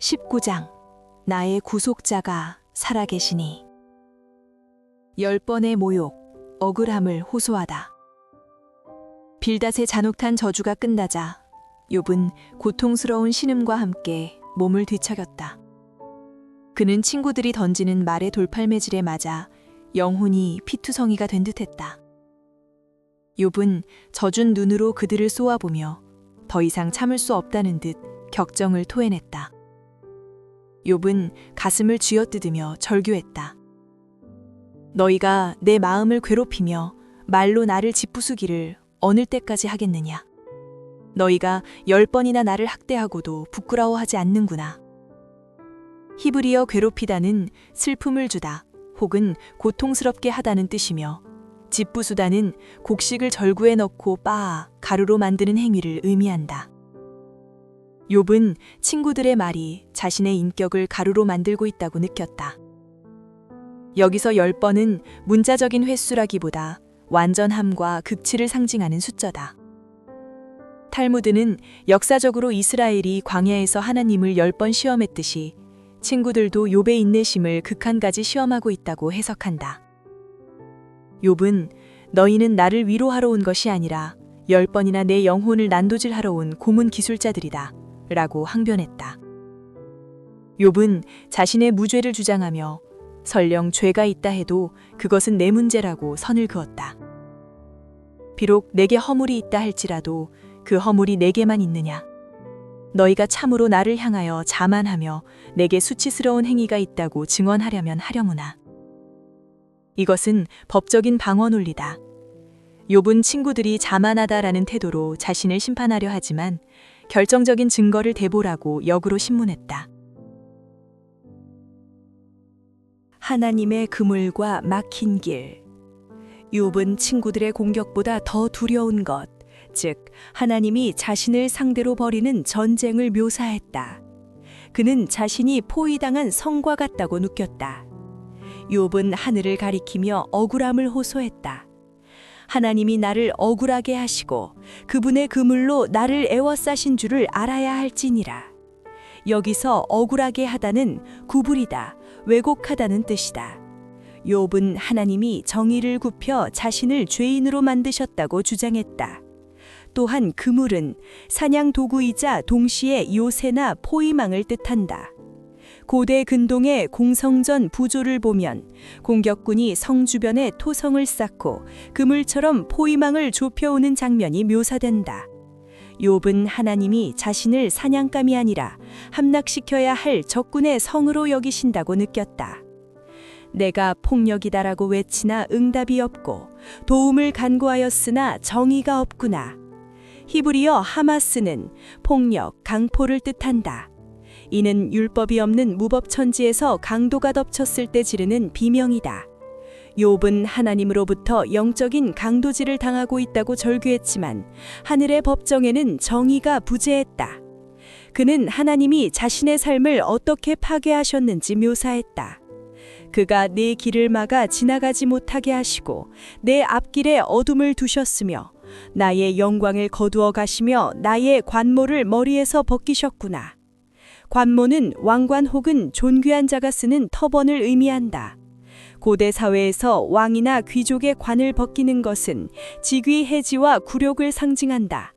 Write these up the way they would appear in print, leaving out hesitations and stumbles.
19장 나의 구속자가 살아계시니. 10번의 모욕, 억울함을 호소하다. 빌닷의 잔혹한 저주가 끝나자 욥은 고통스러운 신음과 함께 몸을 뒤척였다. 그는 친구들이 던지는 말의 돌팔매질에 맞아 영혼이 피투성이가 된 듯했다. 욥은 젖은 눈으로 그들을 쏘아보며 더 이상 참을 수 없다는 듯 격정을 토해냈다. 욥은 가슴을 쥐어뜯으며 절규했다. 너희가 내 마음을 괴롭히며 말로 나를 짓부수기를 어느 때까지 하겠느냐. 너희가 10번이나 나를 학대하고도 부끄러워하지 않는구나. 히브리어 괴롭히다는 슬픔을 주다 혹은 고통스럽게 하다는 뜻이며, 짓부수다는 곡식을 절구에 넣고 빻아 가루로 만드는 행위를 의미한다. 욥은 친구들의 말이 자신의 인격을 가루로 만들고 있다고 느꼈다. 여기서 10번은 문자적인 횟수라기보다 완전함과 극치를 상징하는 숫자다. 탈무드는 역사적으로 이스라엘이 광야에서 하나님을 10번 시험했듯이 친구들도 욥의 인내심을 극한까지 시험하고 있다고 해석한다. 욥은 너희는 나를 위로하러 온 것이 아니라 10번이나 내 영혼을 난도질하러 온 고문 기술자들이다 라고 항변했다. 욥은 자신의 무죄를 주장하며 설령 죄가 있다 해도 그것은 내 문제라고 선을 그었다. 비록 내게 허물이 있다 할지라도 그 허물이 내게만 있느냐. 너희가 참으로 나를 향하여 자만하며 내게 수치스러운 행위가 있다고 증언하려면 하려무나. 이것은 법적인 방어 논리다. 욥은 친구들이 자만하다라는 태도로 자신을 심판하려 하지만 결정적인 증거를 대보라고 역으로 신문했다. 하나님의 그물과 막힌 길. 욥은 친구들의 공격보다 더 두려운 것, 즉 하나님이 자신을 상대로 벌이는 전쟁을 묘사했다. 그는 자신이 포위당한 성과 같다고 느꼈다. 욥은 하늘을 가리키며 억울함을 호소했다. 하나님이 나를 억울하게 하시고 그분의 그물로 나를 애워싸신 줄을 알아야 할지니라. 여기서 억울하게 하다는 구부리다, 왜곡하다는 뜻이다. 욥은 하나님이 정의를 굽혀 자신을 죄인으로 만드셨다고 주장했다. 또한 그물은 사냥 도구이자 동시에 요새나 포위망을 뜻한다. 고대 근동의 공성전 부조를 보면 공격군이 성 주변에 토성을 쌓고 그물처럼 포위망을 좁혀오는 장면이 묘사된다. 욥은 하나님이 자신을 사냥감이 아니라 함락시켜야 할 적군의 성으로 여기신다고 느꼈다. 내가 폭력이다라고 외치나 응답이 없고 도움을 간구하였으나 정의가 없구나. 히브리어 하마스는 폭력, 강포를 뜻한다. 이는 율법이 없는 무법천지에서 강도가 덮쳤을 때 지르는 비명이다. 욥은 하나님으로부터 영적인 강도질을 당하고 있다고 절규했지만 하늘의 법정에는 정의가 부재했다. 그는 하나님이 자신의 삶을 어떻게 파괴하셨는지 묘사했다. 그가 내 길을 막아 지나가지 못하게 하시고 내 앞길에 어둠을 두셨으며 나의 영광을 거두어 가시며 나의 관모를 머리에서 벗기셨구나. 관모는 왕관 혹은 존귀한 자가 쓰는 터번을 의미한다. 고대 사회에서 왕이나 귀족의 관을 벗기는 것은 직위 해지와 굴욕을 상징한다.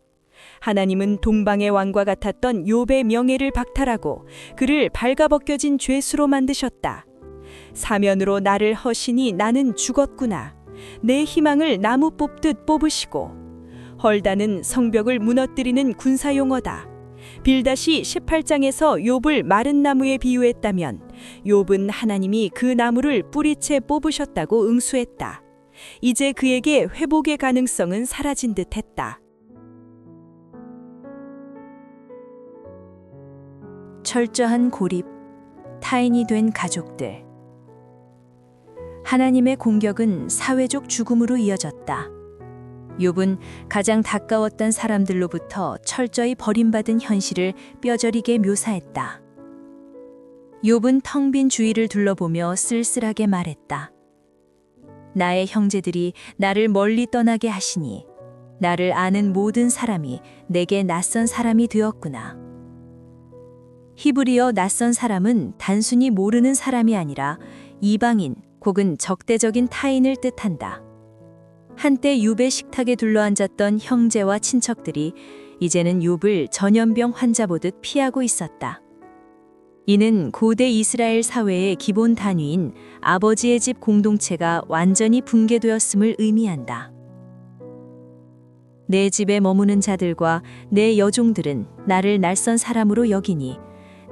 하나님은 동방의 왕과 같았던 욥의 명예를 박탈하고 그를 발가벗겨진 죄수로 만드셨다. 사면으로 나를 허시니 나는 죽었구나. 내 희망을 나무 뽑듯 뽑으시고. 헐다는 성벽을 무너뜨리는 군사용어다. 빌닷이 18장에서 욥을 마른 나무에 비유했다면 욥은 하나님이 그 나무를 뿌리채 뽑으셨다고 응수했다. 이제 그에게 회복의 가능성은 사라진 듯했다. 철저한 고립, 타인이 된 가족들. 하나님의 공격은 사회적 죽음으로 이어졌다. 욥은 가장 가까웠던 사람들로부터 철저히 버림받은 현실을 뼈저리게 묘사했다. 욥은 텅 빈 주위를 둘러보며 쓸쓸하게 말했다. 나의 형제들이 나를 멀리 떠나게 하시니 나를 아는 모든 사람이 내게 낯선 사람이 되었구나. 히브리어 낯선 사람은 단순히 모르는 사람이 아니라 이방인 혹은 적대적인 타인을 뜻한다. 한때 욥의 식탁에 둘러앉았던 형제와 친척들이 이제는 욥을 전염병 환자 보듯 피하고 있었다. 이는 고대 이스라엘 사회의 기본 단위인 아버지의 집 공동체가 완전히 붕괴되었음을 의미한다. 내 집에 머무는 자들과 내 여종들은 나를 낯선 사람으로 여기니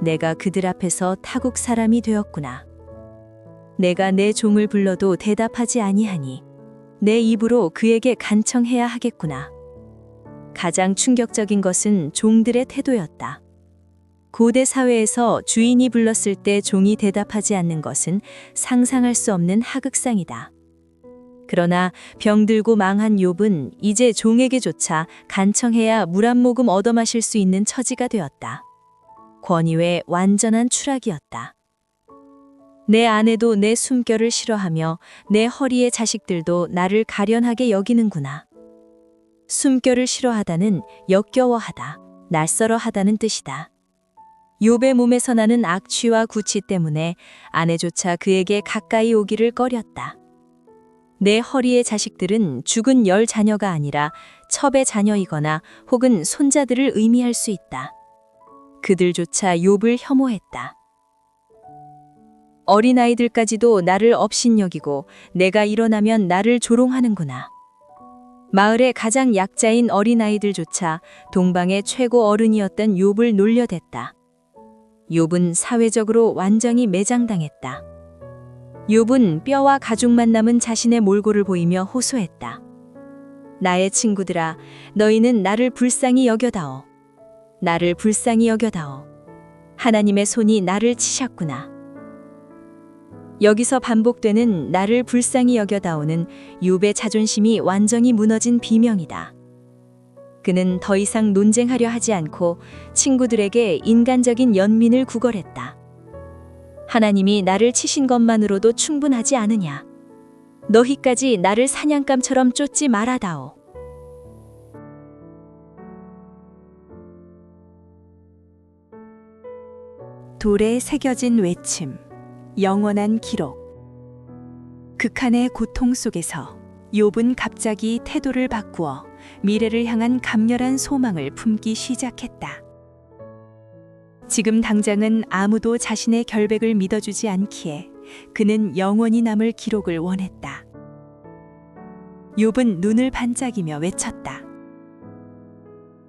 내가 그들 앞에서 타국 사람이 되었구나. 내가 내 종을 불러도 대답하지 아니하니 내 입으로 그에게 간청해야 하겠구나. 가장 충격적인 것은 종들의 태도였다. 고대 사회에서 주인이 불렀을 때 종이 대답하지 않는 것은 상상할 수 없는 하극상이다. 그러나 병들고 망한 욥은 이제 종에게조차 간청해야 물 한 모금 얻어 마실 수 있는 처지가 되었다. 권위의 완전한 추락이었다. 내 아내도 내 숨결을 싫어하며 내 허리의 자식들도 나를 가련하게 여기는구나. 숨결을 싫어하다는 역겨워하다, 낯설어하다는 뜻이다. 욥의 몸에서 나는 악취와 구취 때문에 아내조차 그에게 가까이 오기를 꺼렸다. 내 허리의 자식들은 죽은 열 자녀가 아니라 첩의 자녀이거나 혹은 손자들을 의미할 수 있다. 그들조차 욥을 혐오했다. 어린아이들까지도 나를 업신여기고 내가 일어나면 나를 조롱하는구나. 마을의 가장 약자인 어린아이들조차 동방의 최고 어른이었던 욥을 놀려댔다. 욥은 사회적으로 완전히 매장당했다. 욥은 뼈와 가죽만 남은 자신의 몰골을 보이며 호소했다. 나의 친구들아, 너희는 나를 불쌍히 여겨다오. 나를 불쌍히 여겨다오. 하나님의 손이 나를 치셨구나. 여기서 반복되는 나를 불쌍히 여겨다오는 욥의 자존심이 완전히 무너진 비명이다. 그는 더 이상 논쟁하려 하지 않고 친구들에게 인간적인 연민을 구걸했다. 하나님이 나를 치신 것만으로도 충분하지 않으냐. 너희까지 나를 사냥감처럼 쫓지 말아다오. 돌에 새겨진 외침, 영원한 기록. 극한의 고통 속에서 욥은 갑자기 태도를 바꾸어 미래를 향한 감렬한 소망을 품기 시작했다. 지금 당장은 아무도 자신의 결백을 믿어주지 않기에 그는 영원히 남을 기록을 원했다. 욥은 눈을 반짝이며 외쳤다.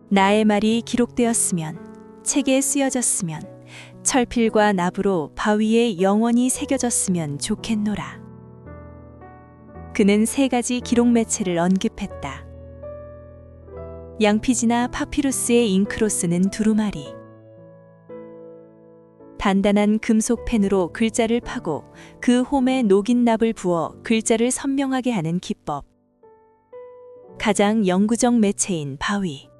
나의 말이 기록되었으면, 책에 쓰여졌으면, 철필과 납으로 바위에 영원히 새겨졌으면 좋겠노라. 그는 세 가지 기록 매체를 언급했다. 양피지나 파피루스의 잉크로 쓰는 두루마리, 단단한 금속 펜으로 글자를 파고 그 홈에 녹인 납을 부어 글자를 선명하게 하는 기법, 가장 영구적 매체인 바위.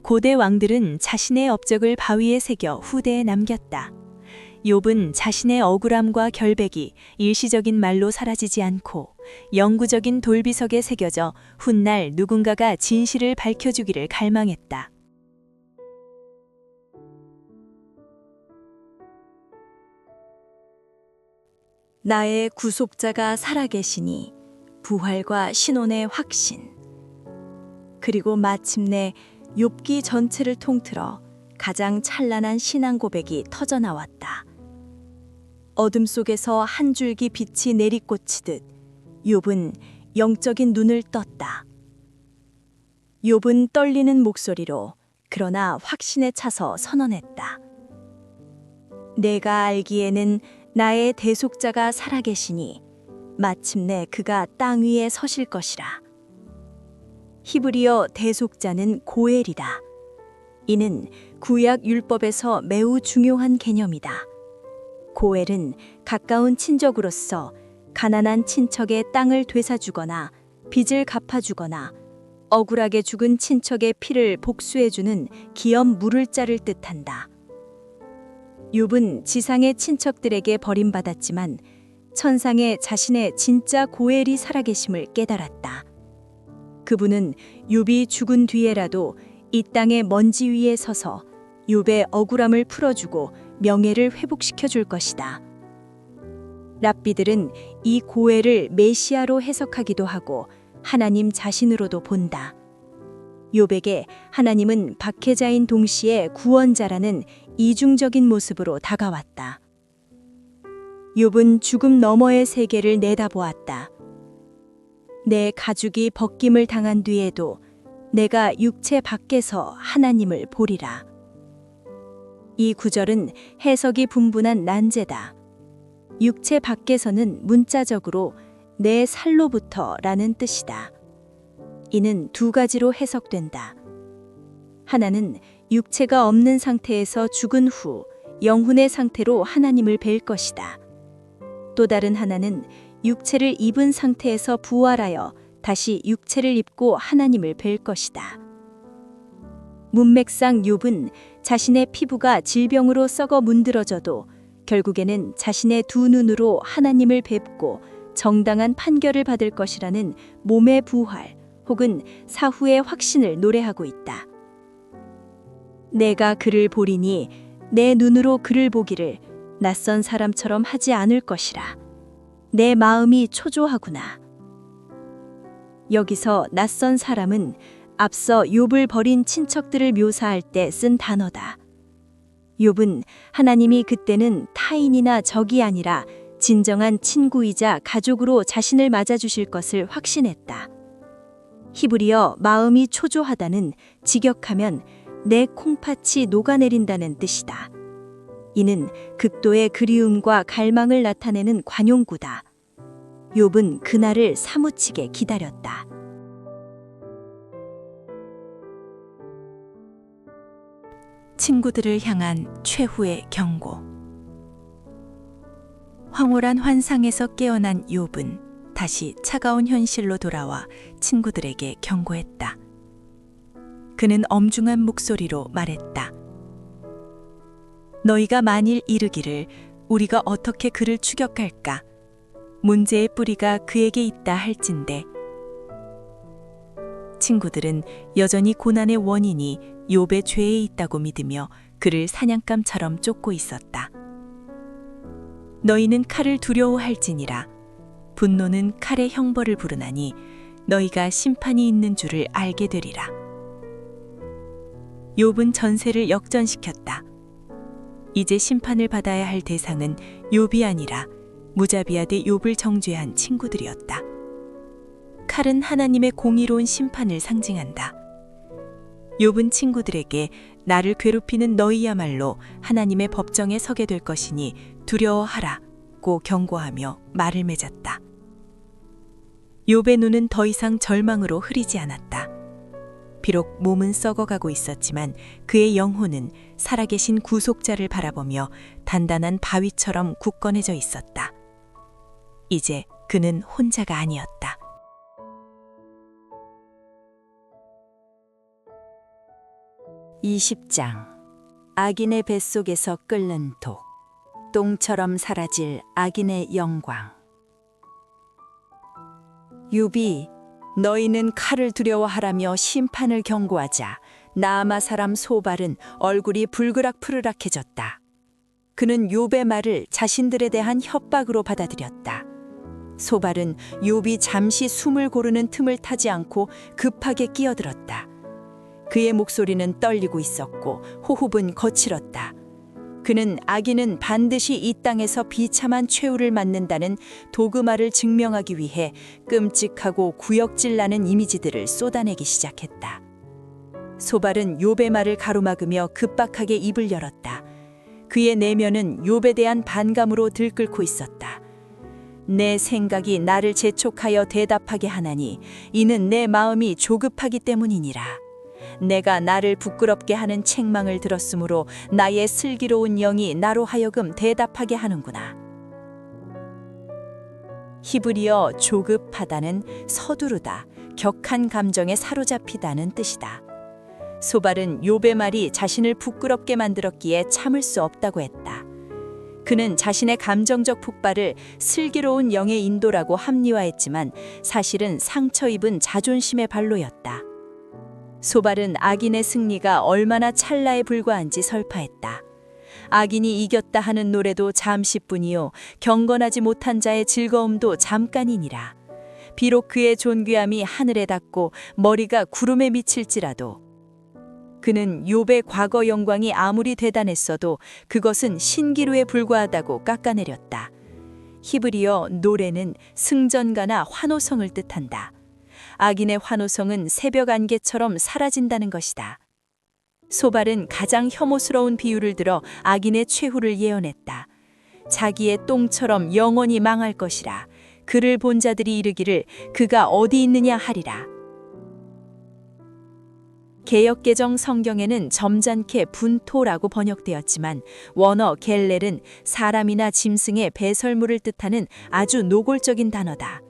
고대 왕들은 자신의 업적을 바위에 새겨 후대에 남겼다. 욥은 자신의 억울함과 결백이 일시적인 말로 사라지지 않고 영구적인 돌비석에 새겨져 훗날 누군가가 진실을 밝혀주기를 갈망했다. 나의 구속자가 살아계시니 부활과 신혼의 확신. 그리고 마침내 욥기 전체를 통틀어 가장 찬란한 신앙 고백이 터져나왔다. 어둠 속에서 한 줄기 빛이 내리꽂히듯 욥은 영적인 눈을 떴다. 욥은 떨리는 목소리로 그러나 확신에 차서 선언했다. 내가 알기에는 나의 대속자가 살아계시니 마침내 그가 땅 위에 서실 것이라. 히브리어 대속자는 고엘이다. 이는 구약 율법에서 매우 중요한 개념이다. 고엘은 가까운 친족으로서 가난한 친척의 땅을 되사주거나 빚을 갚아주거나 억울하게 죽은 친척의 피를 복수해주는 기업 물을 자를 뜻한다. 욥은 지상의 친척들에게 버림받았지만 천상에 자신의 진짜 고엘이 살아계심을 깨달았다. 그분은 욥이 죽은 뒤에라도 이 땅의 먼지 위에 서서 욥의 억울함을 풀어주고 명예를 회복시켜 줄 것이다. 랍비들은 이 고해를 메시아로 해석하기도 하고 하나님 자신으로도 본다. 욥에게 하나님은 박해자인 동시에 구원자라는 이중적인 모습으로 다가왔다. 욥은 죽음 너머의 세계를 내다보았다. 내 가죽이 벗김을 당한 뒤에도 내가 육체 밖에서 하나님을 보리라. 이 구절은 해석이 분분한 난제다. 육체 밖에서는 문자적으로 내 살로부터 라는 뜻이다. 이는 두 가지로 해석된다. 하나는 육체가 없는 상태에서 죽은 후 영혼의 상태로 하나님을 뵐 것이다. 또 다른 하나는 육체를 입은 상태에서 부활하여 다시 육체를 입고 하나님을 뵐 것이다. 문맥상 욥은 자신의 피부가 질병으로 썩어 문드러져도 결국에는 자신의 두 눈으로 하나님을 뵙고 정당한 판결을 받을 것이라는 몸의 부활 혹은 사후의 확신을 노래하고 있다. 내가 그를 보리니 내 눈으로 그를 보기를 낯선 사람처럼 하지 않을 것이라. 내 마음이 초조하구나. 여기서 낯선 사람은 앞서 욥을 버린 친척들을 묘사할 때 쓴 단어다. 욥은 하나님이 그때는 타인이나 적이 아니라 진정한 친구이자 가족으로 자신을 맞아주실 것을 확신했다. 히브리어 마음이 초조하다는 직역하면 내 콩팥이 녹아내린다는 뜻이다. 이는 극도의 그리움과 갈망을 나타내는 관용구다. 욥은 그날을 사무치게 기다렸다. 친구들을 향한 최후의 경고. 황홀한 환상에서 깨어난 욥은 다시 차가운 현실로 돌아와 친구들에게 경고했다. 그는 엄중한 목소리로 말했다. 너희가 만일 이르기를 우리가 어떻게 그를 추격할까? 문제의 뿌리가 그에게 있다 할진대. 친구들은 여전히 고난의 원인이 욥의 죄에 있다고 믿으며 그를 사냥감처럼 쫓고 있었다. 너희는 칼을 두려워할지니라. 분노는 칼의 형벌을 부르나니 너희가 심판이 있는 줄을 알게 되리라. 욥은 전세를 역전시켰다. 이제 심판을 받아야 할 대상은 욥이 아니라 무자비하되 욥을 정죄한 친구들이었다. 칼은 하나님의 공의로운 심판을 상징한다. 욥은 친구들에게 나를 괴롭히는 너희야말로 하나님의 법정에 서게 될 것이니 두려워하라고 경고하며 말을 맺었다. 욥의 눈은 더 이상 절망으로 흐리지 않았다. 비록 몸은 썩어가고 있었지만 그의 영혼은 살아계신 구속자를 바라보며 단단한 바위처럼 굳건해져 있었다. 이제 그는 혼자가 아니었다. 20장. 악인의 뱃속에서 끓는 독. 똥처럼 사라질 악인의 영광. 욥이 너희는 칼을 두려워하라며 심판을 경고하자 나아마 사람 소발은 얼굴이 불그락푸르락해졌다. 그는 욥의 말을 자신들에 대한 협박으로 받아들였다. 소발은 욥이 잠시 숨을 고르는 틈을 타지 않고 급하게 끼어들었다. 그의 목소리는 떨리고 있었고 호흡은 거칠었다. 그는 악인은 반드시 이 땅에서 비참한 최후를 맞는다는 도그마를 증명하기 위해 끔찍하고 구역질나는 이미지들을 쏟아내기 시작했다. 소발은 욥의 말을 가로막으며 급박하게 입을 열었다. 그의 내면은 욥에 대한 반감으로 들끓고 있었다. 내 생각이 나를 재촉하여 대답하게 하나니 이는 내 마음이 조급하기 때문이니라. 내가 나를 부끄럽게 하는 책망을 들었으므로 나의 슬기로운 영이 나로 하여금 대답하게 하는구나. 히브리어 조급하다는 서두르다, 격한 감정에 사로잡히다는 뜻이다. 소발은 욥의 말이 자신을 부끄럽게 만들었기에 참을 수 없다고 했다. 그는 자신의 감정적 폭발을 슬기로운 영의 인도라고 합리화했지만 사실은 상처 입은 자존심의 발로였다. 소발은 악인의 승리가 얼마나 찰나에 불과한지 설파했다. 악인이 이겼다 하는 노래도 잠시뿐이요 경건하지 못한 자의 즐거움도 잠깐이니라. 비록 그의 존귀함이 하늘에 닿고 머리가 구름에 미칠지라도 그는 욥의 과거 영광이 아무리 대단했어도 그것은 신기루에 불과하다고 깎아내렸다. 히브리어 노래는 승전가나 환호성을 뜻한다. 악인의 환호성은 새벽 안개처럼 사라진다는 것이다. 소발은 가장 혐오스러운 비유를 들어 악인의 최후를 예언했다. 자기의 똥처럼 영원히 망할 것이라. 그를 본 자들이 이르기를 그가 어디 있느냐 하리라. 개역개정 성경에는 점잖게 분토라고 번역되었지만 원어 겔렐은 사람이나 짐승의 배설물을 뜻하는 아주 노골적인 단어다.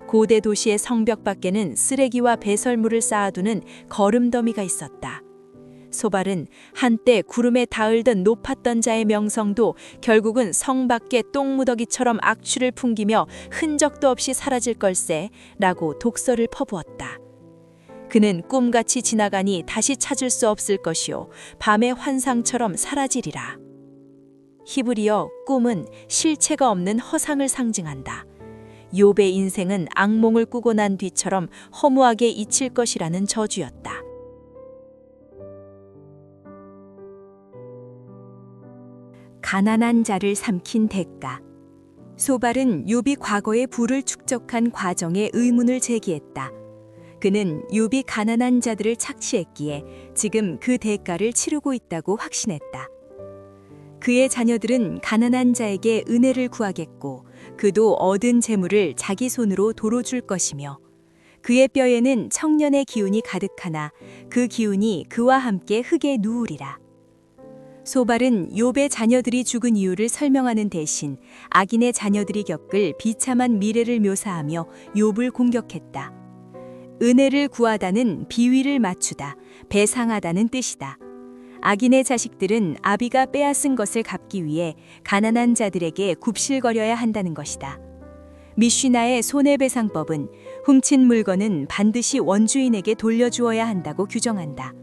고대 도시의 성벽 밖에는 쓰레기와 배설물을 쌓아두는 거름더미가 있었다. 소발은 한때 구름에 닿을듯 높았던 자의 명성도 결국은 성 밖의 똥무더기처럼 악취를 풍기며 흔적도 없이 사라질 걸세 라고 독설을 퍼부었다. 그는 꿈같이 지나가니 다시 찾을 수 없을 것이요 밤의 환상처럼 사라지리라. 히브리어 꿈은 실체가 없는 허상을 상징한다. 욥의 인생은 악몽을 꾸고 난 뒤처럼 허무하게 잊힐 것이라는 저주였다. 가난한 자를 삼킨 대가. 소발은 욥이 과거의 부를 축적한 과정에 의문을 제기했다. 그는 욥이 가난한 자들을 착취했기에 지금 그 대가를 치르고 있다고 확신했다. 그의 자녀들은 가난한 자에게 은혜를 구하겠고 그도 얻은 재물을 자기 손으로 도로 줄 것이며 그의 뼈에는 청년의 기운이 가득하나 그 기운이 그와 함께 흙에 누우리라. 소발은 욥의 자녀들이 죽은 이유를 설명하는 대신 악인의 자녀들이 겪을 비참한 미래를 묘사하며 욥을 공격했다. 은혜를 구하다는 비위를 맞추다, 배상하다는 뜻이다. 악인의 자식들은 아비가 빼앗은 것을 갚기 위해 가난한 자들에게 굽실거려야 한다는 것이다. 미쉬나의 손해배상법은 훔친 물건은 반드시 원주인에게 돌려주어야 한다고 규정한다.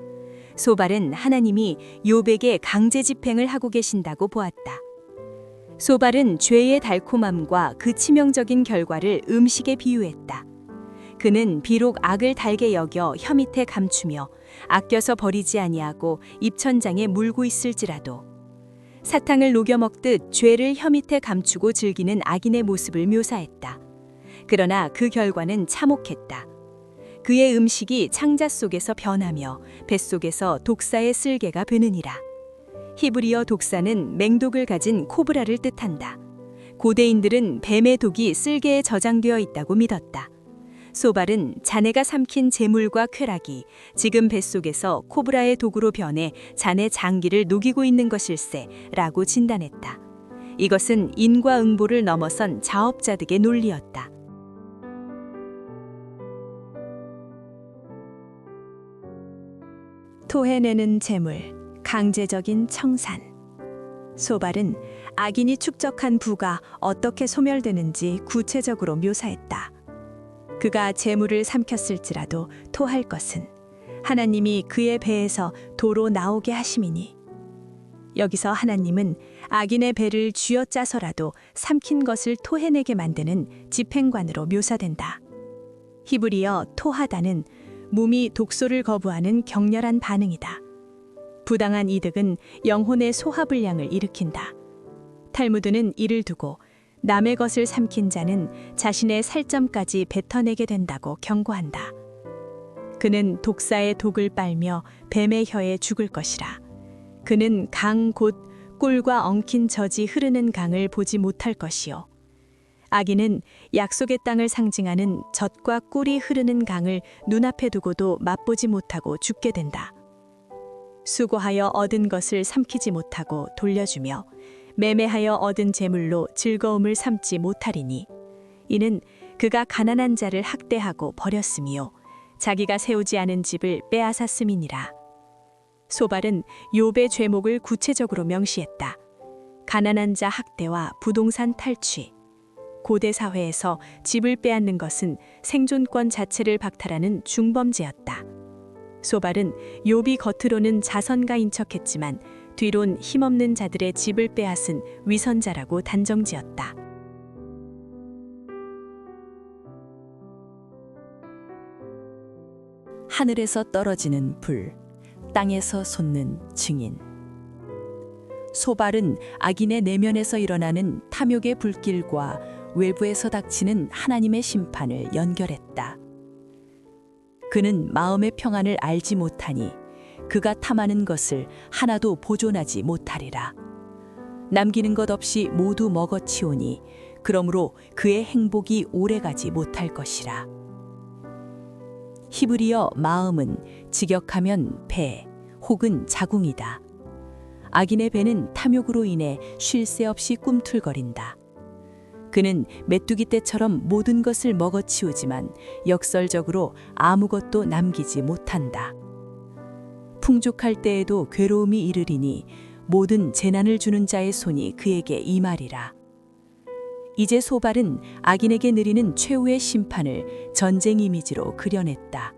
소발은 하나님이 욥에게 강제 집행을 하고 계신다고 보았다. 소발은 죄의 달콤함과 그 치명적인 결과를 음식에 비유했다. 그는 비록 악을 달게 여겨 혀 밑에 감추며 아껴서 버리지 아니하고 입천장에 물고 있을지라도 사탕을 녹여 먹듯 죄를 혀 밑에 감추고 즐기는 악인의 모습을 묘사했다. 그러나 그 결과는 참혹했다. 그의 음식이 창자 속에서 변하며 뱃속에서 독사의 쓸개가 베느니라. 히브리어 독사는 맹독을 가진 코브라를 뜻한다. 고대인들은 뱀의 독이 쓸개에 저장되어 있다고 믿었다. 소발은 자네가 삼킨 재물과 쾌락이 지금 뱃속에서 코브라의 독으로 변해 자네 장기를 녹이고 있는 것일세 라고 진단했다. 이것은 인과응보를 넘어선 자업자득의 논리였다. 토해내는 재물, 강제적인 청산. 소발은 악인이 축적한 부가 어떻게 소멸되는지 구체적으로 묘사했다. 그가 재물을 삼켰을지라도 토할 것은 하나님이 그의 배에서 도로 나오게 하심이니. 여기서 하나님은 악인의 배를 쥐어짜서라도 삼킨 것을 토해내게 만드는 집행관으로 묘사된다. 히브리어 토하다는 몸이 독소를 거부하는 격렬한 반응이다. 부당한 이득은 영혼의 소화불량을 일으킨다. 탈무드는 이를 두고 남의 것을 삼킨 자는 자신의 살점까지 뱉어내게 된다고 경고한다. 그는 독사의 독을 빨며 뱀의 혀에 죽을 것이라. 그는 강 곧 꿀과 엉킨 젖이 흐르는 강을 보지 못할 것이요. 악인은 약속의 땅을 상징하는 젖과 꿀이 흐르는 강을 눈앞에 두고도 맛보지 못하고 죽게 된다. 수고하여 얻은 것을 삼키지 못하고 돌려주며 매매하여 얻은 재물로 즐거움을 삼지 못하리니 이는 그가 가난한 자를 학대하고 버렸으며 자기가 세우지 않은 집을 빼앗았음이니라. 소발은 욥의 죄목을 구체적으로 명시했다. 가난한 자 학대와 부동산 탈취. 고대 사회에서 집을 빼앗는 것은 생존권 자체를 박탈하는 중범죄였다. 소발은 욥이 겉으로는 자선가인 척했지만 뒤론 힘없는 자들의 집을 빼앗은 위선자라고 단정지었다. 하늘에서 떨어지는 불, 땅에서 솟는 증인. 소발은 악인의 내면에서 일어나는 탐욕의 불길과 외부에서 닥치는 하나님의 심판을 연결했다. 그는 마음의 평안을 알지 못하니 그가 탐하는 것을 하나도 보존하지 못하리라. 남기는 것 없이 모두 먹어치우니 그러므로 그의 행복이 오래가지 못할 것이라. 히브리어 마음은 직역하면 배 혹은 자궁이다. 악인의 배는 탐욕으로 인해 쉴 새 없이 꿈틀거린다. 그는 메뚜기 떼처럼 모든 것을 먹어치우지만 역설적으로 아무것도 남기지 못한다. 풍족할 때에도 괴로움이 이르리니 모든 재난을 주는 자의 손이 그에게 임하리라. 이제 소발은 악인에게 내리는 최후의 심판을 전쟁 이미지로 그려냈다.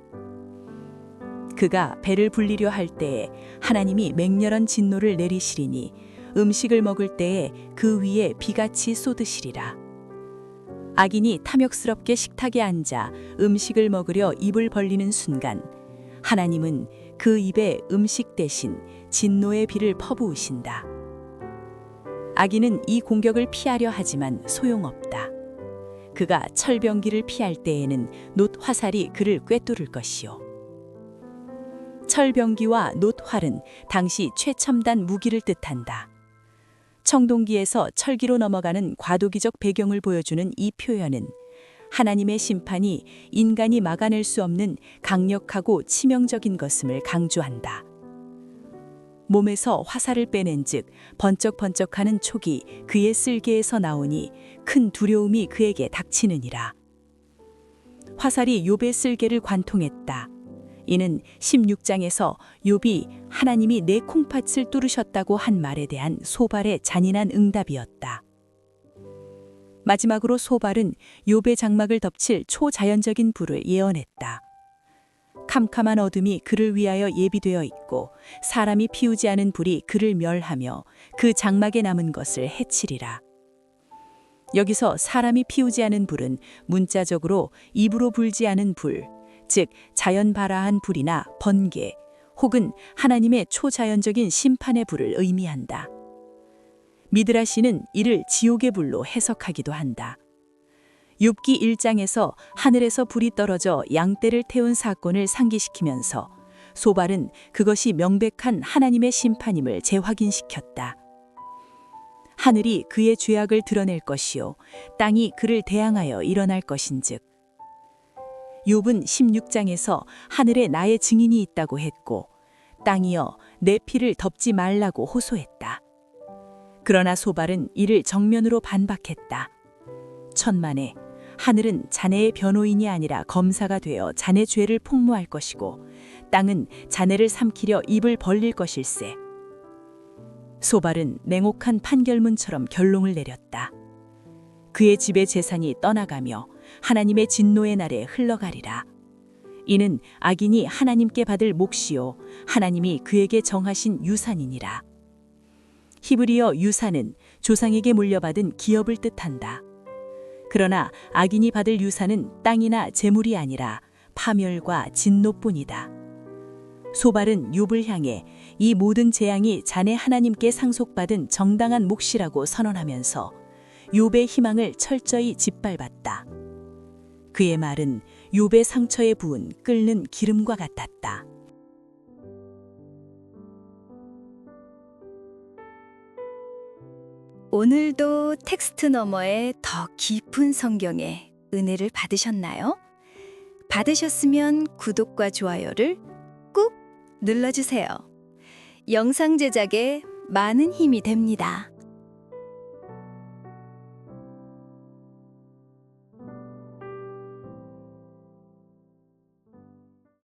그가 배를 불리려 할 때에 하나님이 맹렬한 진노를 내리시리니 음식을 먹을 때에 그 위에 비같이 쏟으시리라. 악인이 탐욕스럽게 식탁에 앉아 음식을 먹으려 입을 벌리는 순간 하나님은 그 입에 음식 대신 진노의 비를 퍼부으신다. 악인은 이 공격을 피하려 하지만 소용없다. 그가 철병기를 피할 때에는 놋 화살이 그를 꿰뚫을 것이요. 철병기와 놋 활은 당시 최첨단 무기를 뜻한다. 청동기에서 철기로 넘어가는 과도기적 배경을 보여주는 이 표현은 하나님의 심판이 인간이 막아낼 수 없는 강력하고 치명적인 것임을 강조한다. 몸에서 화살을 빼낸 즉 번쩍번쩍하는 촉이 그의 쓸개에서 나오니 큰 두려움이 그에게 닥치느니라. 화살이 욥의 쓸개를 관통했다. 이는 16장에서 욥이 하나님이 내 콩팥을 뚫으셨다고 한 말에 대한 소발의 잔인한 응답이었다. 마지막으로 소발은 욥의 장막을 덮칠 초자연적인 불을 예언했다. 캄캄한 어둠이 그를 위하여 예비되어 있고 사람이 피우지 않은 불이 그를 멸하며 그 장막에 남은 것을 해치리라. 여기서 사람이 피우지 않은 불은 문자적으로 입으로 불지 않은 불, 즉 자연 발화한 불이나 번개 혹은 하나님의 초자연적인 심판의 불을 의미한다. 미드라시는 이를 지옥의 불로 해석하기도 한다. 욥기 1장에서 하늘에서 불이 떨어져 양떼를 태운 사건을 상기시키면서 소발은 그것이 명백한 하나님의 심판임을 재확인시켰다. 하늘이 그의 죄악을 드러낼 것이요 땅이 그를 대항하여 일어날 것인즉. 욥은 16장에서 하늘에 나의 증인이 있다고 했고 땅이여 내 피를 덮지 말라고 호소했다. 그러나 소발은 이를 정면으로 반박했다. 천만에 하늘은 자네의 변호인이 아니라 검사가 되어 자네 죄를 폭로할 것이고 땅은 자네를 삼키려 입을 벌릴 것일세. 소발은 냉혹한 판결문처럼 결론을 내렸다. 그의 집의 재산이 떠나가며 하나님의 진노의 날에 흘러가리라. 이는 악인이 하나님께 받을 몫이요 하나님이 그에게 정하신 유산이니라. 히브리어 유산은 조상에게 물려받은 기업을 뜻한다. 그러나 악인이 받을 유산은 땅이나 재물이 아니라 파멸과 진노뿐이다. 소발은 욥을 향해 이 모든 재앙이 자네 하나님께 상속받은 정당한 몫이라고 선언하면서 욥의 희망을 철저히 짓밟았다. 그의 말은 욥의 상처에 부은 끓는 기름과 같았다. 오늘도 텍스트 너머의 더 깊은 성경의 은혜를 받으셨나요? 받으셨으면 구독과 좋아요를 꾹 눌러주세요. 영상 제작에 많은 힘이 됩니다.